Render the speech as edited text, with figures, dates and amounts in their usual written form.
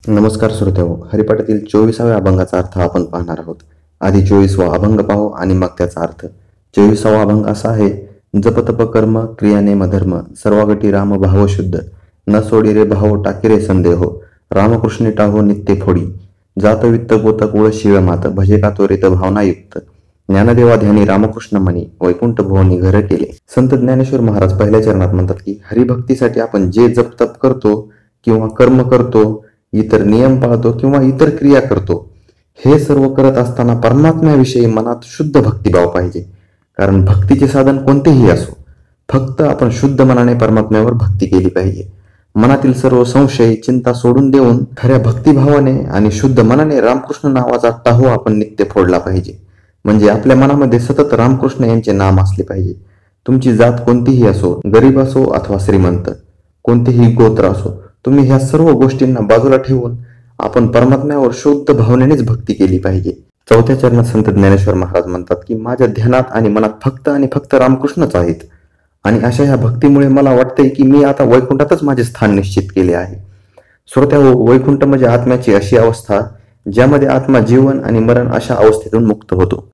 नमस्कार श्रोत्याहो, हरिपाठातील 24व्या अभंगाचा अर्थ आपण पाहणार आहोत. आधी 24वा अभंग पाहू आणि मग त्याचा अर्थ. 24वा अभंग असा आहे. जप तप कर्म क्रियाने धर्म सर्वागटी राम भाव शुद्ध न सोडी रे भाव टाकी रे संदेहो रामकृष्णी टाहो नित्य फोडी जात वित्त गोत कुळ शिव मात भजे का त्वरित भावनायुक्त ज्ञानदेवा ध्यानी रामकृष्ण म्हणी वैकुंठ भुवनी घर केले. संत ज्ञानेश्वर महाराज पहिल्या चरणात म्हणतात की हरिभक्तीसाठी आपण जे जप तप करतो किंवा कर्म करतो, इतर नियम पाळतो किंवा इतर क्रिया करतो, हे सर्व करत असताना परमात्म्याविषयी मनात शुद्ध भक्तिभाव पाहिजे. कारण भक्तीचे साधन कोणतेही असो, फक्त आपण शुद्ध मनाने परमात्म्यावर भक्ती केली पाहिजे. मनातील सर्व संशय चिंता सोडून देऊन खऱ्या भक्तिभावाने आणि शुद्ध मनाने रामकृष्ण नावाचा टाहो आपण नित्य फोडला पाहिजे. म्हणजे आपल्या मनामध्ये सतत रामकृष्ण यांचे नाम असले पाहिजे. तुमची जात कोणतीही असो, गरीब असो अथवा श्रीमंत, कोणतेही गोत्र असो, तुम्ही ह्या सर्व गोष्टींना बाजूला ठेवून आपण परमात्म्यावर शुद्ध भावनेनेच भक्ती केली पाहिजे. चौथ्या चरणात संत ज्ञानेश्वर महाराज म्हणतात की माझ्या ध्यानात आणि मनात फक्त आणि फक्त रामकृष्णच आहेत आणि अशा ह्या भक्तीमुळे मला वाटतंय की मी आता वैकुंठातच माझे स्थान निश्चित केले आहे. श्रोत्याहो, वैकुंठ म्हणजे आत्म्याची अशी अवस्था ज्यामध्ये आत्मा जीवन आणि मरण अशा अवस्थेतून मुक्त होतो.